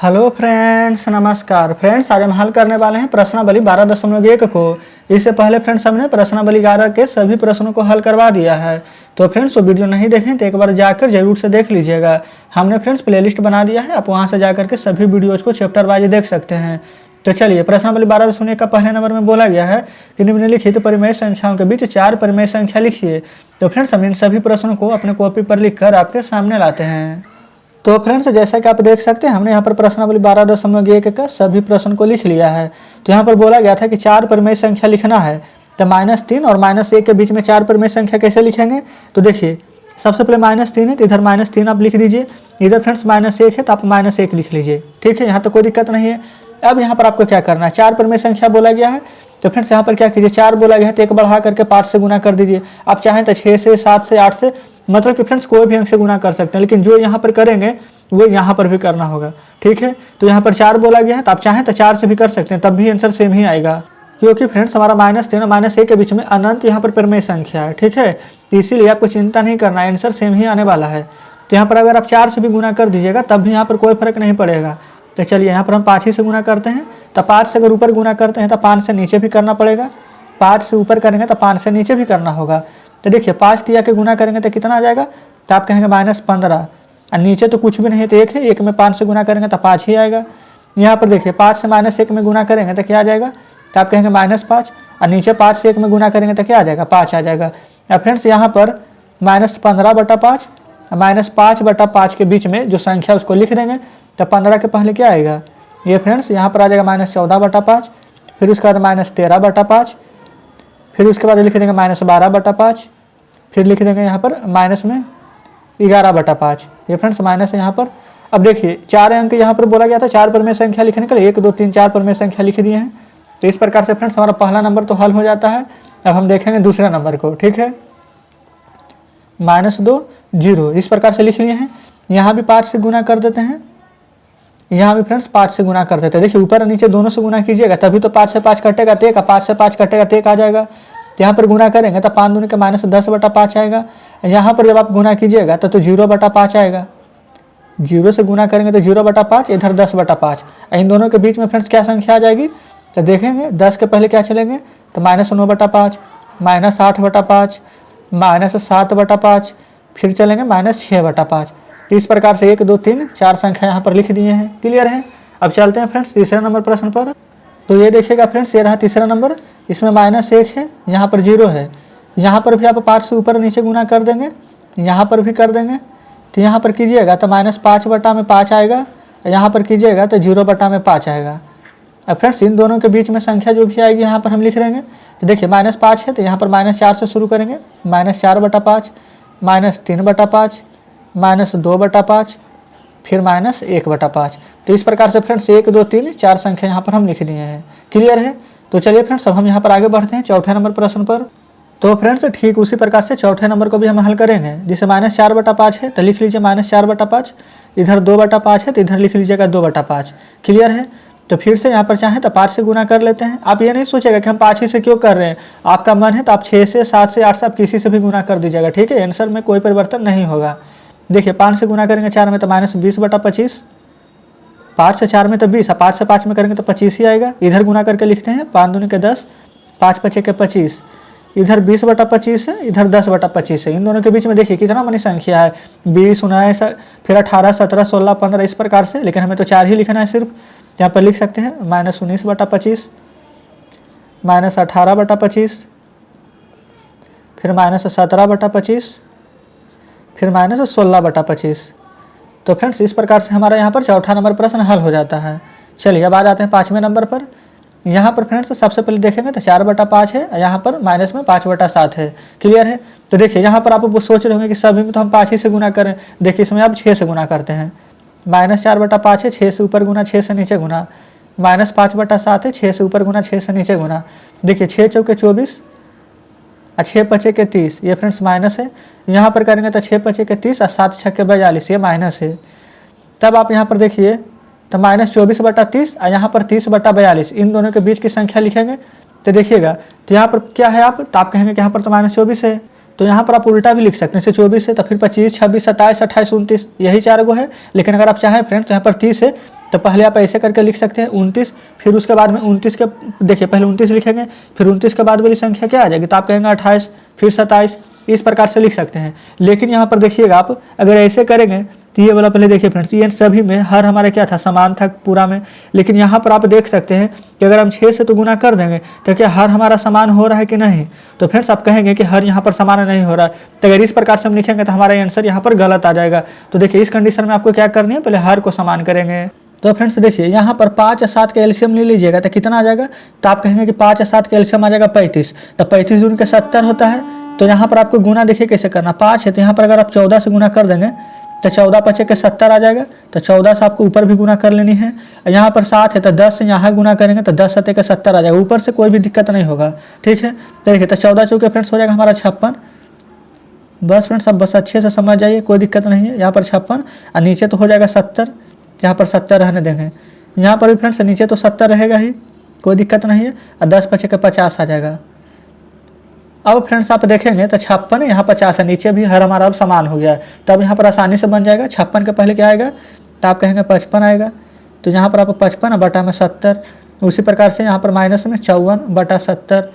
Hello friends, नमस्कार friends. आज हम हल करने वाले हैं प्रश्नावली 12.1 को। इससे पहले फ्रेंड्स हमने प्रश्नावली 11 के सभी प्रश्नों को हल करवा दिया है। तो फ्रेंड्स वो वीडियो नहीं देखें तो एक बार जाकर जरूर से देख लीजिएगा। हमने फ्रेंड्स प्लेलिस्ट बना दिया है, आप वहां से जाकर के सभी वीडियोज को चैप्टर वाइज देख सकते हैं। तो चलिए, प्रश्नावली 12.1 का पहले नंबर में बोला गया है कि निम्नलिखित परिमेय संख्याओं के बीच 4 परिमेय संख्या लिखिए। तो फ्रेंड्स हम इन सभी प्रश्नों को अपने कॉपी पर लिखकर आपके सामने लाते हैं। तो फ्रेंड्स जैसा कि आप देख सकते हैं, हमने यहाँ पर प्रश्नावली 12.1 का सभी प्रश्न को लिख लिया है। तो यहाँ पर बोला गया था कि 4 परिमेय संख्या लिखना है। तो -3 और -1 के बीच में 4 परिमेय संख्या कैसे लिखेंगे? तो देखिए, सबसे पहले -3 है तो इधर -3 आप लिख दीजिए। इधर फ्रेंड्स -1 है तो आप -1 लिख लीजिए। ठीक है, यहाँ तो कोई दिक्कत नहीं है। अब यहाँ पर आपको क्या करना है, 4 परिमेय संख्या बोला गया है तो फ्रेंड्स यहाँ पर क्या कीजिए, 4 बोला गया है तो 1 बढ़ा करके 5 से गुना कर दीजिए। आप चाहें तो 6 से, 7 से, 8 से, मतलब कि फ्रेंड्स कोई भी अंक से गुना कर सकते हैं, लेकिन जो यहाँ पर करेंगे वो यहाँ पर भी करना होगा। ठीक है, तो यहाँ पर 4 बोला गया है तो आप चाहें तो 4 से भी कर सकते हैं, तब भी आंसर सेम ही आएगा, क्योंकि फ्रेंड्स हमारा -3 और -1 के बीच में अनंत यहाँ पर परिमेय संख्या है। ठीक है, तो इसीलिए आपको चिंता नहीं करना है, आंसर सेम ही आने वाला है। तो यहाँ पर अगर आप 4 से भी गुना कर दीजिएगा तब भी यहाँ पर कोई फर्क नहीं पड़ेगा। तो चलिए, यहाँ पर हम 5 ही से गुना करते हैं। तो 5 से अगर ऊपर गुना करते हैं तो 5 से नीचे भी करना पड़ेगा, 5 से ऊपर करेंगे तो 5 से नीचे भी करना होगा। तो देखिए, 5 दिया के गुना करेंगे तो कितना आ जाएगा, तो आप कहेंगे -15, और नीचे तो कुछ भी नहीं है तो 1 है, 1 में 5 से गुना करेंगे तो 5 ही आएगा। यहाँ पर देखिए, 5 से -1 में गुना करेंगे तो क्या आ जाएगा, तो आप कहेंगे -5, और नीचे 5 से 1 में गुना करेंगे तो क्या आ जाएगा, 5 आ जाएगा। अब फ्रेंड्स यहाँ पर -15/5 -5/5 के बीच में जो संख्या उसको लिख देंगे। तो 15 के पहले क्या आएगा, ये फ्रेंड्स यहाँ पर आ जाएगा -14/5, फिर उसके बाद -13/5, फिर उसके बाद लिख देंगे -12/5, फिर लिख देंगे यहाँ पर माइनस में 11/5। ये फ्रेंड्स माइनस है यहाँ पर। अब देखिए, 4 अंक यहाँ पर बोला गया था 4 परिमेय संख्या लिखने के लिए, 1 2 3 4 परिमेय संख्या लिख दिए हैं। तो इस प्रकार से फ्रेंड्स हमारा पहला नंबर तो हल हो जाता है। अब हम देखेंगे दूसरे नंबर को। ठीक है, -2 0 इस प्रकार से लिख लिए हैं। यहाँ भी 5 से गुना कर देते हैं, यहाँ भी फ्रेंड्स 5 से गुना कर देते हैं। देखिए, ऊपर और नीचे दोनों से गुना कीजिएगा तभी तो 5 से 5 कटेगा तो 1, 5 से 5 कटेगा तो 1 आ जाएगा। तो यहाँ पर गुना करेंगे तो 5 दूनी के -10/5 आएगा। यहाँ पर जब आप गुना कीजिएगा तो 0/5 आएगा। 0 से गुना करेंगे तो 0/5, इधर 10/5। इन दोनों के बीच में फ्रेंड्स क्या संख्या आ जाएगी, तो देखेंगे 10 के पहले क्या चलेंगे, तो -9/5, -8/5, -7/5, फिर चलेंगे -6/5। तो इस प्रकार से 1 2 3 4 संख्या यहाँ पर लिख दिए हैं। क्लियर है। अब चलते हैं फ्रेंड्स तीसरे नंबर प्रश्न पर। तो ये देखिएगा फ्रेंड्स, ये रहा तीसरा नंबर। इसमें -1 है, यहाँ पर 0 है। यहाँ पर भी आप 5 से ऊपर नीचे गुना कर देंगे, यहाँ पर भी कर देंगे। तो यहाँ पर कीजिएगा तो -5/5 आएगा, यहाँ पर कीजिएगा तो 0/5 आएगा। अब फ्रेंड्स इन दोनों के बीच में संख्या जो भी आएगी यहाँ पर हम लिख देंगे। तो देखिए, -5 है तो यहाँ पर -4 से शुरू करेंगे, -4/5, -3/5, -2/5, फिर -1/5। तो इस प्रकार से फ्रेंड्स 1 2 3 4 संख्या यहाँ पर हम लिख दिए हैं। क्लियर है। तो चलिए फ्रेंड्स, अब हम यहाँ पर आगे बढ़ते हैं चौथे नंबर प्रश्न पर। तो फ्रेंड्स ठीक उसी प्रकार से चौथे नंबर को भी हम हल करेंगे। जिसे -4/5 है तो लिख लीजिए -4/5, इधर 2/5 है तो इधर लिख लीजिएगा 2/5। क्लियर है। तो फिर से यहाँ पर चाहें तो 5 से गुना कर लेते हैं। आप ये नहीं सोचेगा कि हम 5 ही से क्यों कर रहे हैं, आपका मन है तो आप 6 से, 7 से, 8 से आप किसी से भी गुना कर दीजिएगा। ठीक है, आंसर में कोई परिवर्तन नहीं होगा। देखिए, 5 से गुना करेंगे 4 में तो -20/25, 5 से 4 में तो 20, 5 से 5 में करेंगे तो 25 ही आएगा। इधर गुना करके लिखते हैं, 5 दूनी के 10, 5 5 के 25, इधर 20/25 है, इधर 10/25 है। इन दोनों के बीच में देखिए कितना बड़ी संख्या है, 20 19, फिर 18 17 16 15 इस प्रकार से। लेकिन हमें तो 4 ही लिखना है सिर्फ। यहाँ पर लिख सकते हैं -19/25, -18/25, फिर -17/25, फिर -16/25। तो फ्रेंड्स इस प्रकार से हमारा यहाँ पर चौथा नंबर प्रश्न हल हो जाता है। चलिए, अब आ जाते हैं 5वें नंबर पर। यहाँ पर फ्रेंड्स सबसे पहले देखेंगे तो 4/5 है, यहाँ पर माइनस में 5/7 है। क्लियर है। तो देखिए, यहाँ पर आप सोच रहे होंगे कि सभी में तो हम 5 ही से गुना करें। देखिए, इसमें आप 6 से गुना करते हैं। -4/5 है, 6 से ऊपर गुना, 6 से नीचे गुना। -5/7 है, 6 से ऊपर गुना, 6 से नीचे गुना। देखिए, 6 चौके 24 और 6 5 के 30, ये फ्रेंड्स माइनस है। यहाँ पर करेंगे तो 6 5 के 30 और 7 6 के 42, ये माइनस है। तब आप यहाँ पर देखिए तो -24/30 और यहाँ पर 30/42, इन दोनों के बीच की संख्या लिखेंगे। तो देखिएगा, तो यहाँ पर क्या है, तो आप कहेंगे कि यहाँ पर तो -24 है। तो यहाँ पर आप उल्टा भी लिख सकते हैं, जैसे 24 है तो फिर 25 26 27 28 29 यही 4 गो है। लेकिन अगर आप चाहें फ्रेंड्स तो यहाँ पर 30 है तो पहले आप ऐसे करके लिख सकते हैं 29, फिर उसके बाद में 29 के देखिए पहले 29 लिखेंगे, फिर 29 के बाद वाली संख्या क्या आ जाएगी, तो आप कहेंगे 28, फिर 27, इस प्रकार से लिख सकते हैं। लेकिन यहाँ पर देखिएगा आप अगर ऐसे करेंगे तो ये वाला पहले देखिए फ्रेंड्स, ये सभी में हर हमारे क्या था, समान था पूरा में। लेकिन यहाँ पर आप देख सकते हैं कि अगर हम 6 से तो गुना कर देंगे तो क्या हर हमारा समान हो रहा है कि नहीं, तो फ्रेंड्स आप कहेंगे कि हर यहाँ पर समान नहीं हो रहा है। तो अगर इस प्रकार से हम लिखेंगे तो हमारा आंसर यहाँ पर गलत आ जाएगा। तो देखिए इस कंडीशन में आपको क्या करनी है, पहले हर को समान करेंगे। तो फ्रेंड्स देखिए यहाँ पर 5 और 7 का एलसीएम ले लीजिएगा तो कितना आ जाएगा, तो आप कहेंगे कि 5 और 7 का एलसीएम आ जाएगा 35, तो 35 दूनी के 70 होता है। तो यहाँ पर आपको गुना देखिए कैसे करना, 5 है तो यहाँ पर अगर आप 14 से गुना कर देंगे तो 14 पचे के 70 आ जाएगा, तो 14 से आपको ऊपर भी गुना कर लेनी है। यहाँ पर 7 है तो 10 से यहाँ गुना करेंगे तो 10 सत्ते के 70 आ जाएगा, ऊपर से कोई भी दिक्कत नहीं होगा, ठीक है। तो देखिए तो 14 चौके फ्रेंड्स हो जाएगा हमारा 56। बस फ्रेंड्स अब बस अच्छे से समझ जाइए, कोई दिक्कत नहीं है। यहाँ पर 56 और नीचे तो हो जाएगा 70, यहाँ पर 70 रहने देंगे। यहाँ पर भी फ्रेंड्स नीचे तो 70 रहेगा ही, कोई दिक्कत नहीं है, और 10 पचे के 50 आ जाएगा। अब फ्रेंड्स आप देखेंगे तो 56 है, यहाँ 50 है, नीचे भी हर हमारा अब समान हो गया है। तो अब यहाँ पर आसानी से बन जाएगा। 56 के पहले क्या आएगा, तो आप कहेंगे 55 आएगा, तो यहाँ पर आप 55 बटा में 70, उसी प्रकार से यहाँ पर माइनस में 54 बटा 70,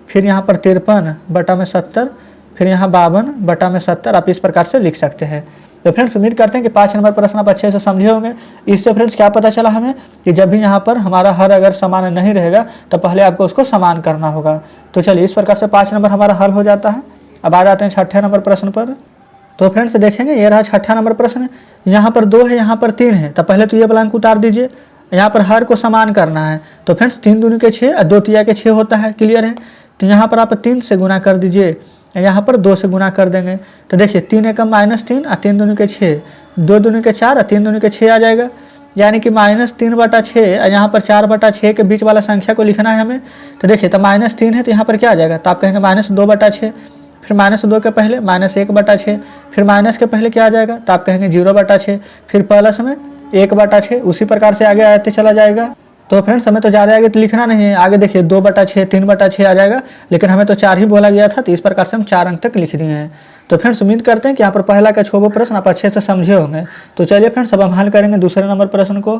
फिर यहाँ पर 53 बटा में 70, फिर यहाँ 52 बटा में 70, आप इस प्रकार से लिख सकते हैं। तो फ्रेंड्स उम्मीद करते हैं कि 5 नंबर प्रश्न आप अच्छे से समझे होंगे। इससे फ्रेंड्स क्या पता चला हमें कि जब भी यहाँ पर हमारा हर अगर समान नहीं रहेगा तो पहले आपको उसको समान करना होगा। तो चलिए इस प्रकार से 5 नंबर हमारा हल हो जाता है। अब आ जाते हैं 6ठे नंबर प्रश्न पर। तो फ्रेंड्स देखेंगे ये रहा 6ठा नंबर प्रश्न। यहाँ पर 2 है, यहाँ पर 3 है, तो पहले तो ये ब्लैंक उतार दीजिए। यहाँ पर हर को समान करना है, तो फ्रेंड्स 3 दूनी के 6 और 2 तिया के 6 होता है, क्लियर है। तो यहाँ पर आप 3 से गुना कर दीजिए, यहाँ पर 2 से गुना कर देंगे। तो देखिए 3 एकम -3 और 3 दूनी के 6, 2 दूनी के 4 और 3 दूनी के 6 आ जाएगा, यानी कि -3 बटा 6 और यहाँ पर 4 बटा 6 के बीच वाला संख्या को लिखना है हमें। तो देखिए तो -3 है तो यहाँ पर क्या आ जाएगा, तो आप कहेंगे -2 बटा 6, फिर -2 के पहले -1 बटा 6, फिर माइनस के पहले क्या आ जाएगा, तो आप कहेंगे 0 बटा 6, फिर प्लस में 1 बटा 6, उसी प्रकार से आगे आते चला जाएगा। तो फ्रेंड्स हमें तो ज़्यादा आगे तो लिखना नहीं है, आगे देखिए 2 बटा 6, 3 बटा 6 आ जाएगा, लेकिन हमें तो 4 ही बोला गया था, तो इस प्रकार से हम 4 अंक तक लिख दिए हैं। तो फ्रेंड्स उम्मीद करते हैं कि यहाँ पर पहला का 6 प्रश्न आप अच्छे से समझे होंगे। तो चलिए फ्रेंड्स अब हम हल करेंगे दूसरे नंबर प्रश्न को।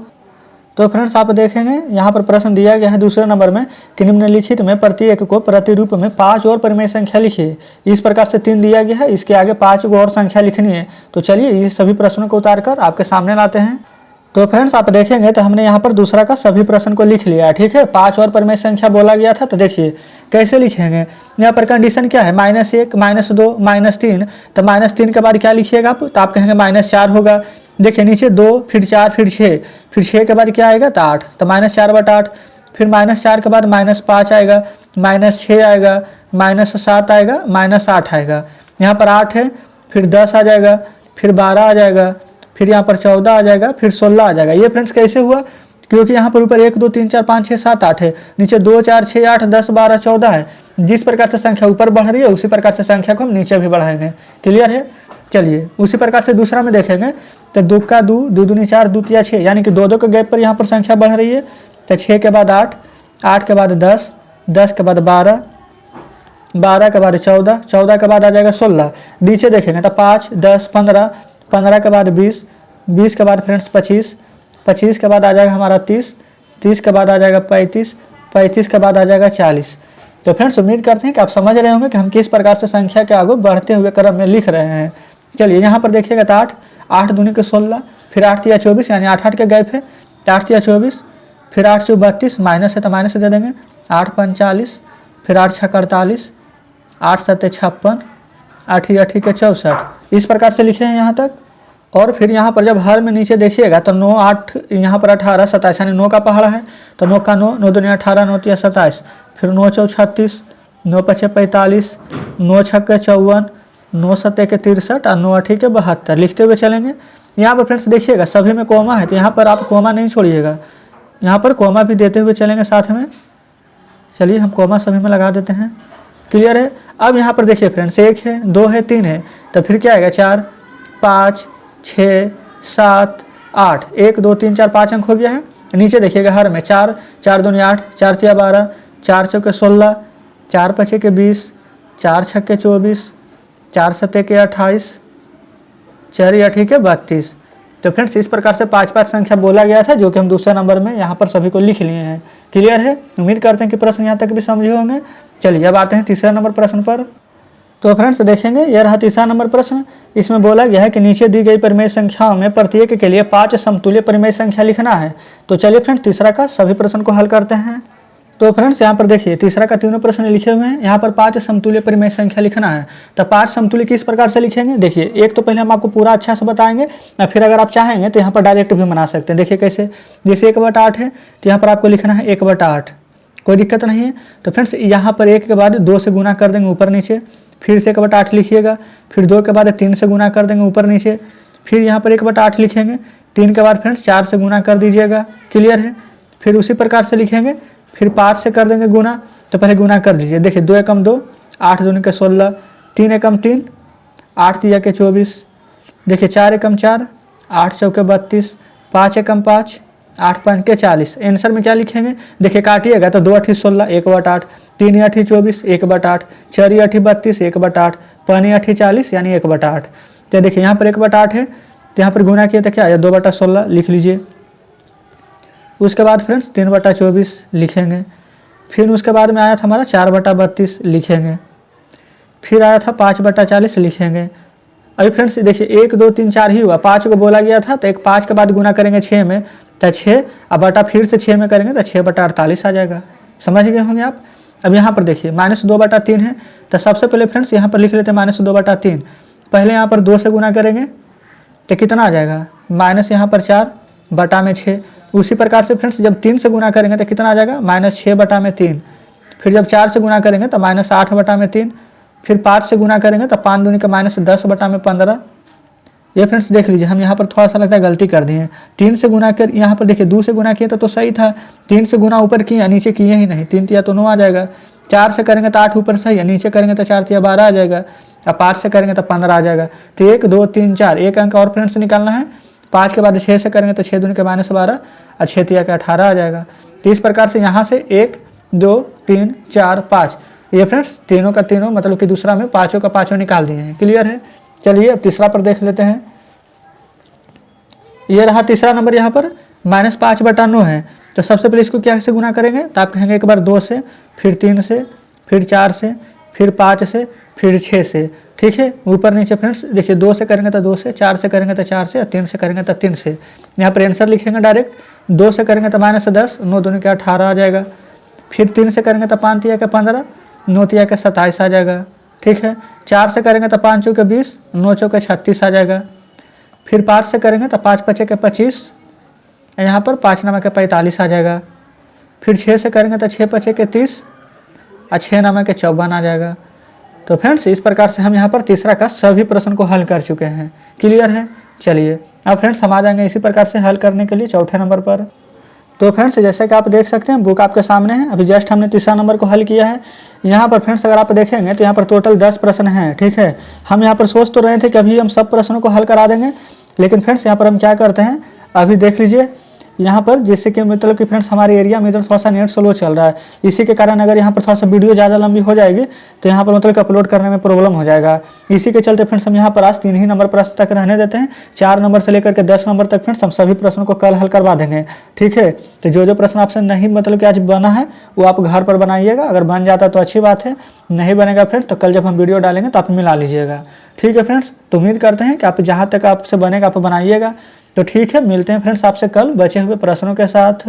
तो फ्रेंड्स आप देखेंगे यहाँ पर प्रश्न दिया गया है दूसरे नंबर में कि निम्नलिखित में प्रत्येक को प्रतिरूप में 5 और परिमेय संख्या लिखिए। इस प्रकार से 3 दिया गया है, इसके आगे 5 और संख्या लिखनी है। तो चलिए ये सभी प्रश्नों को उतार कर आपके सामने लाते हैं। तो फ्रेंड्स आप देखेंगे तो हमने यहाँ पर दूसरा का सभी प्रश्न को लिख लिया, ठीक है। 5 और परिमेय संख्या बोला गया था, तो देखिए कैसे लिखेंगे। यहाँ पर कंडीशन क्या है, -1 -2 -3, तो -3 के बाद क्या लिखिएगा आप, तो आप कहेंगे -4 होगा। देखिए नीचे 2 फिर 4 फिर 6, फिर 6 के बाद क्या आएगा, तो 8, तो -4 बटा 8, फिर -4 के बाद -5 आएगा, -6 आएगा, -7 आएगा, -8 आएगा। यहाँ पर 8 है, फिर 10 आ जाएगा, फिर 12 आ जाएगा, फिर यहाँ पर 14 आ जाएगा, फिर 16 आ जाएगा। ये फ्रेंड्स कैसे हुआ, क्योंकि यहाँ पर ऊपर 1 2 3 4 5 6 7 8 है, नीचे 2 4 6 8 10 12 14 है। जिस प्रकार से संख्या ऊपर बढ़ रही है उसी प्रकार से संख्या को हम नीचे भी बढ़ाएंगे, क्लियर है। चलिए उसी प्रकार से दूसरा में देखेंगे तो 2 का 2, 2 दूनी 4, 2 तिया 6, यानी कि 2 के गैप पर यहाँ पर संख्या बढ़ रही है। तो 6 के बाद 8, 8 के बाद 10, 10 के बाद 12, 12 के बाद 14, 14 के बाद आ जाएगा 16। नीचे देखेंगे तो 5 10 15, 15 के बाद 20, 20 के बाद फ्रेंड्स 25, 25 के बाद आ जाएगा हमारा 30, 30 के बाद आ जाएगा 35, 35 के बाद आ जाएगा 40। तो फ्रेंड्स उम्मीद करते हैं कि आप समझ रहे होंगे कि हम किस प्रकार से संख्या के आगे बढ़ते हुए क्रम में लिख रहे हैं। चलिए यहाँ पर देखिएगा तो 8, 8 दूनी के 16, फिर 8 तिया 24, यानी 8 8 के गैप है, 8 तिया 24, फिर 8 से 32, माइनस है तो माइनस से दे देंगे, 8 45, फिर 8 6 48, 8 7 56, 8 8 के 64, इस प्रकार से लिखे हैं यहाँ तक। और फिर यहाँ पर जब हर में नीचे देखिएगा तो 9 8, यहाँ पर 18 27, यानी 9 का पहाड़ा है, तो 9 का 9, 9 दूनी 18, 9 तिया 27, फिर 9 4 36, 9 5 45, 9 6 के 54, 9 7 के 63 और 9 8 के 72 लिखते हुए चलेंगे। यहाँ पर फ्रेंड्स देखिएगा सभी में कोमा है, तो यहाँ पर आप कोमा नहीं छोड़िएगा, यहाँ पर कोमा भी देते हुए चलेंगे साथ में। चलिए हम कोमा सभी में लगा देते हैं, क्लियर है। अब यहाँ पर देखिए फ्रेंड्स 1 है, 2 है, 3 है, तो फिर क्या आएगा 4 5 6 7 8, 1 2 3 4 5 अंक हो गया है। नीचे देखिएगा हर में 4, 4 दूनी 8, 4 तिया 12, 4 चौके 16, 4 पचे के 20, 4 छक्के 24, 4 सत्ते के 28, 4 8 के 32, तो फ्रेंड्स इस प्रकार से 5-5 संख्या बोला गया था, जो कि हम दूसरे नंबर में यहाँ पर सभी को लिख लिए हैं। क्लियर है? उम्मीद करते हैं कि प्रश्न यहाँ तक भी समझे होंगे। चलिए अब आते हैं तीसरे नंबर प्रश्न पर। तो फ्रेंड्स देखेंगे, यह रहा तीसरा नंबर प्रश्न। इसमें बोला गया है कि नीचे दी गई परिमेय संख्याओं में प्रत्येक के लिए 5 समतुल्य परिमेय संख्या लिखना है। तो चलिए फ्रेंड्स तीसरा का सभी प्रश्न को हल करते हैं। तो फ्रेंड्स यहाँ पर देखिए, तीसरा का तीनों प्रश्न लिखे हुए हैं। यहाँ पर 5 समतुल्य परिमेय संख्या लिखना है। तो 5 समतुल्य किस प्रकार से लिखेंगे, देखिए एक तो पहले हम आपको पूरा अच्छा से बताएंगे, या फिर अगर आप चाहेंगे तो यहाँ पर डायरेक्ट भी बना सकते हैं। देखिए कैसे, जैसे 1/8 है तो यहाँ पर आपको लिखना है 1/8, कोई दिक्कत नहीं है। तो फ्रेंड्स यहाँ पर 1 के बाद 2 से गुना कर देंगे ऊपर नीचे, फिर से 1/8 लिखिएगा, फिर 2 के बाद 3 से गुना कर देंगे ऊपर नीचे, फिर यहाँ पर 1/8 लिखेंगे, 3 के बाद फ्रेंड्स 4 से गुना कर दीजिएगा। क्लियर है? फिर उसी प्रकार से लिखेंगे, फिर 5 से कर देंगे गुना। तो पहले गुना कर दीजिए। देखिए 2 एकम 2, 8 दूनी के 16, 3 एकम 3, 8 तिया के 24, देखिए 4 एकम 4, 8 चौके 32, 5 एकम 5, 8 5 के 40। आंसर में क्या लिखेंगे, देखिए काटिएगा तो 2 8 16 1/8, 3 8 24 1/8, 4 8 32 1/8, 5 8 40 यानी 1/8। तो देखिए यहाँ पर 1/8 है, तो यहाँ पर गुना किया तो क्या आया 2/16 लिख लीजिए। उसके बाद फ्रेंड्स 3/24 लिखेंगे, फिर उसके बाद में आया था हमारा 4/32 लिखेंगे, फिर आया था 5/40 लिखेंगे। अभी फ्रेंड्स देखिए 1 2 3 4 ही हुआ, 5 को बोला गया था, तो एक 5 के बाद गुना करेंगे 6 में तो 6, अब बटा फिर से 6 में करेंगे तो 6/48 आ जाएगा। समझ गए होंगे आप। अब यहाँ पर देखिए -2/3 है, तो सबसे पहले फ्रेंड्स यहाँ पर लिख लेते हैं -2/3। पहले यहाँ पर 2 से गुना करेंगे तो कितना आ जाएगा, माइनस यहाँ पर 4 बटा में 6। उसी प्रकार से फ्रेंड्स जब 3 से गुना करेंगे तो कितना आ जाएगा, -6 बटा में 3। फिर जब 4 से गुना करेंगे तो -8 बटा में 3। फिर 5 से गुना करेंगे तो 5 दूनी का -10 बटा में 15। ये फ्रेंड्स देख लीजिए, हम यहाँ पर थोड़ा सा लगता है गलती कर दिए हैं। 3 से गुना कर, यहाँ पर देखिए 2 से गुना किया तो सही था, 3 से गुना ऊपर किया नीचे किए ही नहीं, 3 तिया तो 9 आ जाएगा। 4 से करेंगे तो 8 ऊपर सही है, नीचे करेंगे तो 4 तिया 12 आ जाएगा। अब 5 से करेंगे तो 15 आ जाएगा। तो 1 2 3 4 एक अंक और फ्रेंड्स निकालना है। 5 के बाद 6 से करेंगे तो 6 दूनी के -12 और 6 तिया के 18 आ जाएगा। तो इस प्रकार से यहाँ से 1 2 3 4 5 ये फ्रेंड्स तीनों का तीनों मतलब कि दूसरा में पाँचों का पाँचों निकाल दिए हैं। क्लियर है? चलिए अब तीसरा पर देख लेते हैं। ये रहा तीसरा नंबर, यहाँ पर -5/9 है। तो सबसे पहले इसको क्या से गुना करेंगे, तो आप कहेंगे एक बार 2 से, फिर 3 से, फिर 4 से, फिर 5 से, फिर 6 से। ठीक है, ऊपर नीचे फ्रेंड्स देखिए 2 से करेंगे तो 2 से, 4 से करेंगे तो 4 से, और 3 से करेंगे तो 3 से। यहाँ पर आंसर लिखेंगे डायरेक्ट। 2 से करेंगे तो -10, 9 दूनी के 18 आ जाएगा। फिर 3 से करेंगे तो 5 तिया के 15, 9 तिया के 27 आ जाएगा। ठीक है, 4 से करेंगे तो 5 चौके 20, 9 चौके 36 आ जाएगा। फिर 5 से करेंगे तो 5 5 के 25, यहाँ पर 5 9 के 45 आ जाएगा। फिर 6 से करेंगे तो 6 5 के 30 और 6 9 के 54 आ जाएगा। तो फ्रेंड्स इस प्रकार से हम यहाँ पर तीसरा का सभी प्रश्न को हल कर चुके हैं। क्लियर है? चलिए अब फ्रेंड्स हम आ जाएंगे इसी प्रकार से हल करने के लिए चौथे नंबर पर। तो फ्रेंड्स जैसे कि आप देख सकते हैं बुक आपके सामने है, अभी जस्ट हमने तीसरा नंबर को हल किया है। यहाँ पर फ्रेंड्स अगर आप देखेंगे तो यहाँ पर टोटल 10 प्रश्न हैं। ठीक है, हम यहाँ पर सोच तो रहे थे कि अभी हम सब प्रश्नों को हल करा देंगे, लेकिन फ्रेंड्स यहाँ पर हम क्या करते हैं, अभी देख लीजिए यहाँ पर जैसे कि मतलब कि फ्रेंड्स हमारे एरिया में इधर थोड़ा सा नेट स्लो चल रहा है, इसी के कारण अगर यहाँ पर थोड़ा सा वीडियो ज़्यादा लंबी हो जाएगी तो यहाँ पर मतलब कि अपलोड करने में प्रॉब्लम हो जाएगा। इसी के चलते फ्रेंड्स हम यहाँ पर आज 3 ही नंबर प्रश्न तक रहने देते हैं। 4 नंबर से लेकर के 10 नंबर तक फ्रेंड्स हम सभी प्रश्नों को कल हल करवा देंगे। ठीक है, तो जो प्रश्न आपसे नहीं मतलब कि आज बना है वो आप घर पर बनाइएगा। अगर बन जाता तो अच्छी बात है, नहीं बनेगा फ्रेंड्स तो कल जब हम वीडियो डालेंगे तो आप मिला लीजिएगा। ठीक है फ्रेंड्स, तो उम्मीद करते हैं कि आप जहाँ तक आपसे बनेगा आप बनाइएगा। तो ठीक है, मिलते हैं फ्रेंड्स आपसे कल बचे हुए प्रश्नों के साथ।